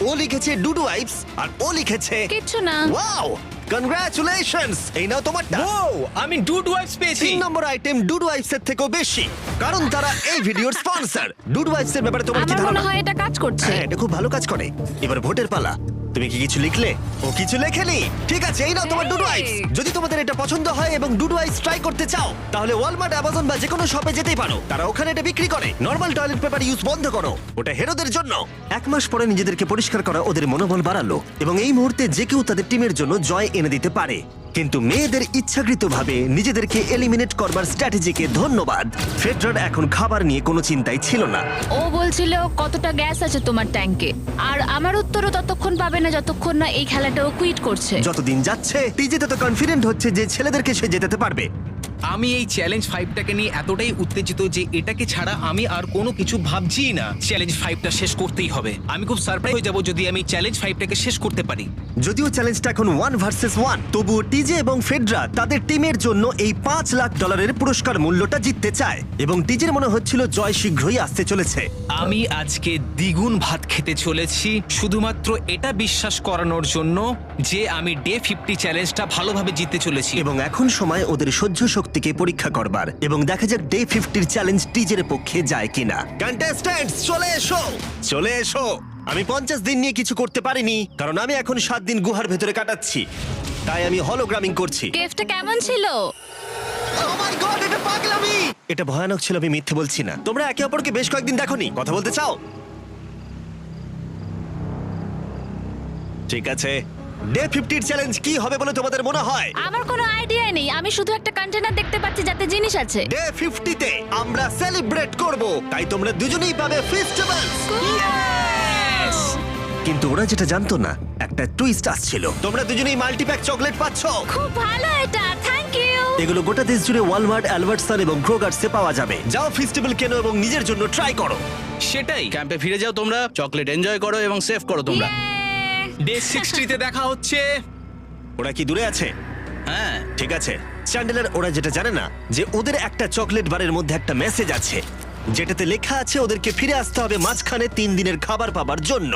ও লিখেছে ডুড ওয়াইপস, আর ও লিখেছে কিচ্ছু না। Wow, congratulations. এই নাও তোমারটা। ও, আমি ডুড ওয়াইপস পেয়েছি। 3 নম্বর আইটেম ডুড ওয়াইপস এর থেকেও বেশি, কারণ তারা এই ভিডিওর স্পন্সর। ডুড ওয়াইপস এর ব্যাপারে তোমার কি আমার মনে ধারণা? হয় এটা কাজ করছে। হ্যাঁ, এটা খুব ভালো কাজ করে। এবার ভোটের পালা। তুমি কি কিছু লিখলে? ও কিছু লেখেনি। ঠিক আছে, এই নাও তোমার ডুডু আইস। যদি তোমাদের এটা পছন্দ হয় এবং ডুডু আইস ট্রাই করতে চাও, তাহলে ওয়ালমার্ট, অ্যামাজন বা যে কোনো শপে যেতেই পারো। তারা ওখানে এটা বিক্রি করে। নর্মাল টয়লেট পেপার ইউজ বন্ধ করো, ওটা হেরোদের জন্য। 1 মাস পরে নিজেদেরকে পরিষ্কার করা ওদের মনোবল বাড়ালো এবং এই মুহূর্তে যে কেউ তাদের টিমের জন্য জয় এনে দিতে পারে। কিন্তু মেয়েদের ইচ্ছাকৃতভাবে নিজেদেরকে এলিমিনেট করবার স্ট্র্যাটেজিকে ধন্যবাদ। ফেডরার এখন খাবার নিয়ে কোনো চিন্তাই ছিল না। ও বলছিল কতটা গ্যাস আছে তোমার ট্যাঙ্কে, আর আমার উত্তরও ততক্ষণ পাবে না যতক্ষণ না এই খেলাটাও কুইট করছে। যতদিন যাচ্ছে টিজে তত কনফিডেন্ট হচ্ছে যে ছেলেদেরকে সে জেতাতে পারবে। আমি এই চ্যালেঞ্জ 5টাকে নিয়ে এতটাই উত্তেজিত যে এটাকে ছাড়া আমি আর কোনো কিছু ভাবছিই না। চ্যালেঞ্জ 5টা শেষ করতেই হবে। আমি খুব সারপ্রাইজ হয়ে যাব যদি আমি চ্যালেঞ্জ 5টাকে শেষ করতে পারি। যদিও চ্যালেঞ্জটা এখন 1 ভার্সেস 1, তবুও টিজে এবং ফেডরা তাদের টিমের জন্য এই $5 লাখ পুরস্কার মূল্যটা জিততে চায় এবং টিজের মনে হচ্ছিল জয় শীঘ্রই আসতে চলেছে। আমি আজকে দ্বিগুণ ভাত খেতে চলেছি শুধুমাত্র এটা বিশ্বাস করানোর জন্য যে আমি ডে 50 চ্যালেঞ্জটা ভালোভাবে জিততে চলেছি। এবং এখন সময় ওদের সহ্য শক্তিকে পরীক্ষা করবার এবং দেখা যাক ডে 50 চ্যালেঞ্জ টিজের পক্ষে যায় কিনা। কন্টেস্ট্যান্টস চলে এসো, চলে এসো। আমি 50 দিন নিয়ে কিছু করতে পারিনি কারণ আমি এখন 7 দিন গুহার ভেতরে কাটাচ্ছি, তাই আমি হলোগ্রামিং করছি। কেভটা কেমন ছিল? Oh my God, এটা পাগলামি! এটা ভয়ানক ছিল, আমি মিথ্যে বলছি না। তোমরা একে অপরকে বেশ কয়েকদিন দেখোনি, কথা বলতে চাও? ঠিক আছে, ডে 50 চ্যালেঞ্জ কি হবে বলে তোমাদের মনে হয়? আমার কোনো আইডিয়া নেই, আমি শুধু একটা কন্টেনার দেখতে পাচ্ছি যাতে জিনিস আছে। ডে 50 তে আমরা সেলিব্রেট করব, তাই তোমরা দুজনেই পাবে ফেস্টিভ্যালস। কিন্তু ওরা যেটা জানতো না, একটা টুইস্ট আসছিল। তোমরা দুজনেই মাল্টিপ্যাক চকলেট পাচ্ছ। খুব ভালো এটা, থ্যাংক ইউ। এগুলো গোটা দেশ জুড়ে ওয়ালমার্ট, অ্যালবার্টসন এবং ক্রোগার্সে পাওয়া যাবে। যাও ফেস্টিভ্যাল কেনো এবং নিজের জন্য ট্রাই করো। সেটাই। ক্যাম্পে ফিরে যাও তোমরা, চকলেট এনজয় করো এবং সেভ করো তোমরা। ডে 60 তে দেখা হচ্ছে। ওরা কি দূরে আছে? হ্যাঁ, ঠিক আছে চ্যান্ডেলার, ওরা যেটা জানে না যে ওদের একটা চকলেট বারের মধ্যে একটা মেসেজ আছে যেটাতে লেখা আছে ওদেরকে ফিরে আসতে হবে মাঝখানে 3 দিনের খাবার পাবার জন্য।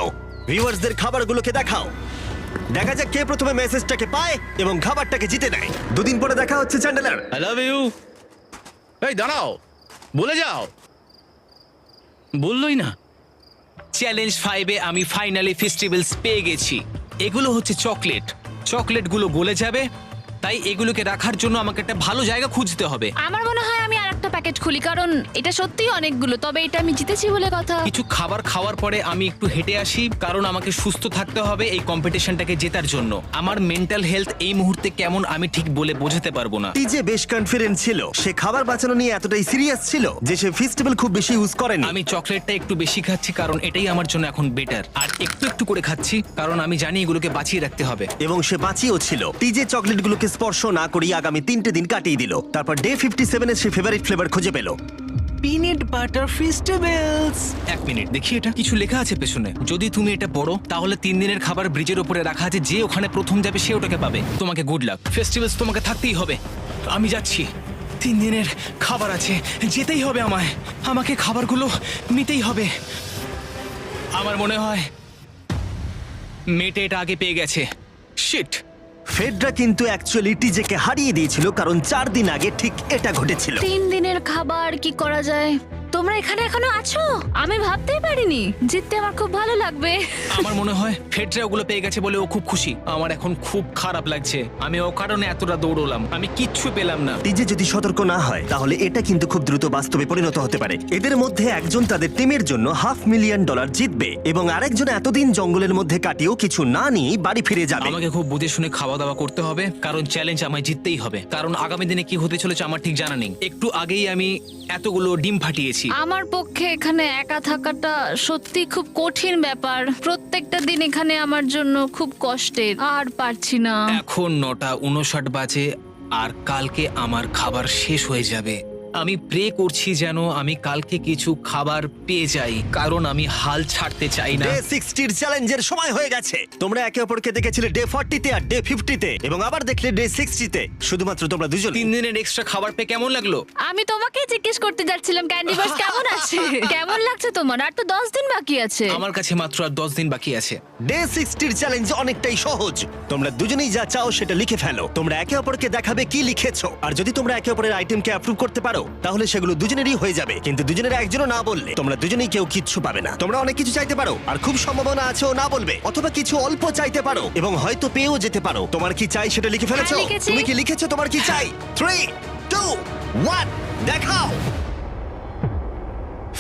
ভিউয়ার্সদের খাবারগুলোকে দেখাও, দেখা যাক কে প্রথমে মেসেজটাকে পায় এবং খাবারটাকে জিতে নেয়। 2 দিন পরে দেখা হচ্ছে চ্যান্ডেলার। I love you. এই দাঁড়াও, বলে যাও। বললোই না। চ্যালেঞ্জ 5 এ আমি ফাইনালি ফেস্টিভ্যালস পেয়ে গেছি। এগুলো হচ্ছে চকলেট। চকলেটগুলো গলে যাবে, তাই এগুলোকে রাখার জন্য আমাকে একটা ভালো জায়গা খুঁজতে হবে। আমার মনে হয় আমি আরেকটা প্যাকেট খুলি, কারণ এটা সত্যিই অনেকগুলো, তবে এটা আমি জিতেছি বলে কথা। কিছু খাবার খাওয়ার পরে আমি একটু হেঁটে আসি, কারণ আমাকে সুস্থ থাকতে হবে এই কম্পিটিশনটাকে জেতার জন্য। আমার মেন্টাল হেলথ এই মুহূর্তে কেমন আমি ঠিক বলে বোঝাতে পারবো না। টিজে বেশ কনফিডেন্ট ছিল, সে খাবার বাঁচানো নিয়ে এতটাই সিরিয়াস ছিল যে সে ফেস্টিভ্যাল খুব বেশি ইউজ করেনি। আমি চকলেটটা একটু বেশি খাচ্ছি কারণ এটাই আমার জন্য এখন বেটার, আর একটু একটু করে খাচ্ছি কারণ আমি জানি এগুলোকে বাঁচিয়ে রাখতে হবে। এবং সে বাঁচিয়েও ছিল। টিজে চকলেটগুলোকে স্পর্শ না করেই আগামী 3টে দিন কাটিয়ে দিল। তারপর ডে 57 এ সে ফেভারিট ফ্লেভার খুঁজে পেল। Peanut butter festivals. 1 মিনিট দেখি, এটা কিছু লেখা আছে পেছনে। যদি তুমি এটা পড়ো তাহলে 3 দিনের খাবার ব্রিজের উপরে রাখা আছে, যে ওখানে প্রথম যাবে সে ওটাকে পাবে। তোমাকে গুড লাক। ফেস্টিভ্যালস তোমাকে থাকতেই হবে। আমি যাচ্ছি, 3 দিনের খাবার আছে, যেতেই হবে আমায়। আমাকে খাবারগুলো নিতেই হবে। আমার মনে হয় মেটে এটা আগে পেয়ে গেছে। শিট। ফেডরা কিন্তু অ্যাকচুয়ালি টিজেকে হারিয়ে দিয়েছিল কারণ 4 দিন আগে ঠিক এটা ঘটেছিল। 3 দিনের খাবার কি করা যায়? তোমরা এখানে এখনো আছো? আমি ভাবতেই পারিনি। জিততে আমার খুব ভালো লাগবে। আমার মনে হয় ফেডরা ওগুলো পেয়ে গেছে বলে ও খুব খুশি। আমার এখন খুব খারাপ লাগছে। আমি ও কারণে এতটা দৌড়লাম, আমি কিচ্ছু পেলাম না। টিজে যদি সতর্ক না হয় তাহলে এটা কিন্তু খুব দ্রুত বাস্তবে পরিণত হতে পারে। এদের মধ্যে একজন তাদের টিমের জন্য $500,000 জিতবে এবং আরেকজন এতদিন জঙ্গলের মধ্যে কাটিয়েও কিছু না নিয়ে বাড়ি ফিরে যাবে। আমাকে খুব বুঝে শুনে খাওয়া দাওয়া করতে হবে কারণ চ্যালেঞ্জ আমায় জিততেই হবে। কারণ আগামী দিনে কি হতে চলেছে আমার ঠিক জানা নেই। একটু আগেই আমি এতগুলো ডিম ফাটিয়েছি। আমার পক্ষে এখানে একা থাকাটা সত্যি খুব কঠিন ব্যাপার। প্রত্যেকটা দিন এখানে আমার জন্য খুব কষ্টের, আর পারছি না। এখন 9:59 বাজে আর কালকে আমার খাবার শেষ হয়ে যাবে। আমি প্রে করছি যেন আমি কালকে কিছু খাবার পেয়ে যাই, কারণ আমি হাল ছাড়তে চাই না। ডে 60 চ্যালেঞ্জের সময় হয়ে গেছে। তোমরা একে অপরকে দেখেছিলে ডে 40 তে আর ডে 50 তে এবং আবার দেখলে ডে 60 তে। শুধুমাত্র তোমরা দুজন। 3 দিনের এক্সট্রা খাবার পেয়ে কেমন লাগলো? আমি তোমাকে জিজ্ঞেস করতে যাচ্ছিলাম ক্যান্ডি বাস কেমন আছে। কেমন লাগছে তোমার? আর তো 10 দিন বাকি আছে। আমার কাছে মাত্র আর 10 দিন বাকি আছে। ডে 60 চ্যালেঞ্জ অনেকটাই সহজ। তোমরা দুজনেই যা চাও সেটা লিখে ফেলো। তোমরা একে অপরকে দেখাবে কি লিখেছো, আর যদি তোমরা একে অপরের আইটেমকে অ্যাপ্রুভ করতে পারো পারো তাহলে সেগুলো দুজনেরই হয়ে যাবে, কিন্তু দুজনের একজনও না বললে তোমরা দুজনেই কেউ কিচ্ছু পাবে না। তোমরা অনেক কিছু চাইতে পারো আর খুব সম্ভাবনা আছে ও না বলবে, অথবা কিছু অল্প চাইতে পারো এবং হয়তো পেয়েও যেতে পারো। তোমার কি চাই সেটা লিখে ফেলেছো? হ্যাঁ, লিখেছি। তুমি কি লিখেছো তোমার কি চাই? 3, 2, 1 দেখাও।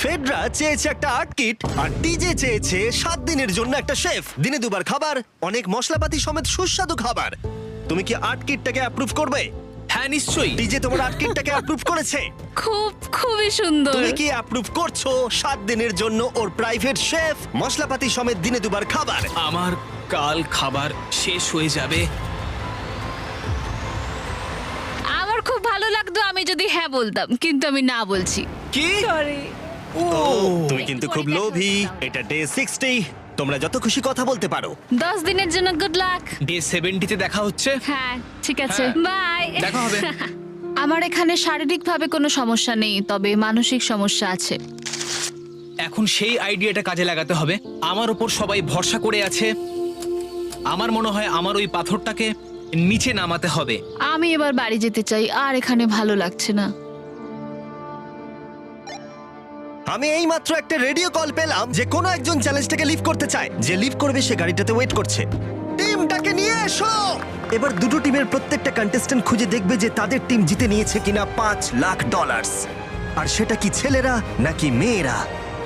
ফেডরা চেয়েছে একটা আর্ট কিট আর টিজে চেয়েছে 7 দিনের জন্য একটা শেফ, দিনে 2 বার খাবার, অনেক মশলাপাতি সমেত সুস্বাদু খাবার। তুমি কি আর্ট কিটটাকে অ্যাপ্রুভ করবে? হ্যাঁ নিশ্চয়ই। টিজে তোমার আর্ট কিটটাকে অ্যাপ্রুভ করেছে। খুবই সুন্দর। তুমি কি অ্যাপ্রুভ করছো 7 দিনের জন্য ওর প্রাইভেট শেফ, মশলাপাতি সমেত দিনে 2 বার খাবার? আমার কাল খাবার শেষ হয়ে যাবে। আমার খুব ভালো লাগতো আমি যদি হ্যাঁ বলতাম, কিন্তু আমি না বলছি। কি? ও তুমি কিন্তু খুব লোভী। এটা ডে 60, তোমরা যত খুশি কথা বলতে পারো। 10 দিনের জন্য গুড লাক। ডে 70 তে দেখা হচ্ছে। হ্যাঁ ঠিক আছে, হ্যাঁ, বাই। দেখা হবে। আমার এখানে শারীরিকভাবে কোনো সমস্যা নেই, তবে মানসিক সমস্যা আছে। এখন সেই আইডিয়াটা কাজে লাগাতে হবে। আমার উপর সবাই ভরসা করে আছে। আমার মনে হয় আমার ওই পাথরটাকে নিচে নামাতে হবে। আমি এবার বাড়ি যেতে চাই, আর এখানে ভালো লাগছে না। আমি এইমাত্র একটা রেডিও কল পেলাম যে কোনো একজন চ্যালেঞ্জটাকে লিভ করতে চায়। যে লিভ করবে সে গাড়িটাতে ওয়েট করছে। টিমটাকে নিয়ে এসো। এবার দুটো টিমের প্রত্যেকটা কন্টেস্ট্যান্ট খুঁজে দেখবে যে তাদের টিম জিতে নিয়েছে কিনা $5 লাখ। আর সেটা কি ছেলেরা নাকি মেয়েরা?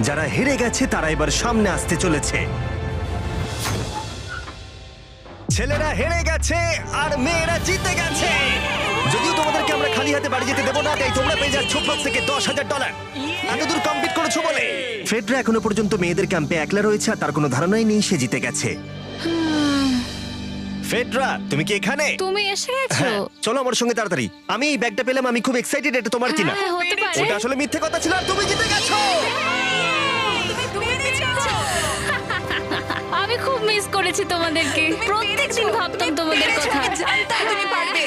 যারা হেরে গেছে তারা এবার সামনে আসতে চলেছে। ছেলেরা হেরে গেছে আর মেয়েরা জিতে গেছে। যদিও তোমাদেরকে আমরা খালি হাতে বাড়ি যেতে দেবো না, তাই তোমরা পেয়ে যাচ্ছ প্রত্যেকে $10,000। এতদূর কমপ্লিট করেছো বলে। ফেডরা এখনো পর্যন্ত মেয়েদের ক্যাম্পে একলা রয়েছে আর তার কোনো ধারণাই নেই সে জিতে গেছে। ফেডরা তুমি কি এখানে? তুমি এসে গেছো? হ্যাঁ, চলো আমার সঙ্গে তাড়াতাড়ি। আমি এই ব্যাগটা পেলাম, আমি খুব এক্সাইটেড। এটা তোমার কিনা? হ্যাঁ, হতে পারে। ওটা আসলে মিথ্যে কথা ছিল আর তুমি জিতে গেছো। আমি খুব মিস করেছি তোমাদেরকে। প্রত্যেকদিন ভাবতাম তোমাদের কথা। তুমি পারবে।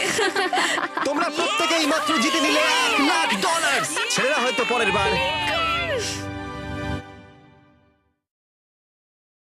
তোমরা প্রত্যেকেই মাত্র জিতে নিলে $1 লাখ। ছেলেরা হয়তো পরের বার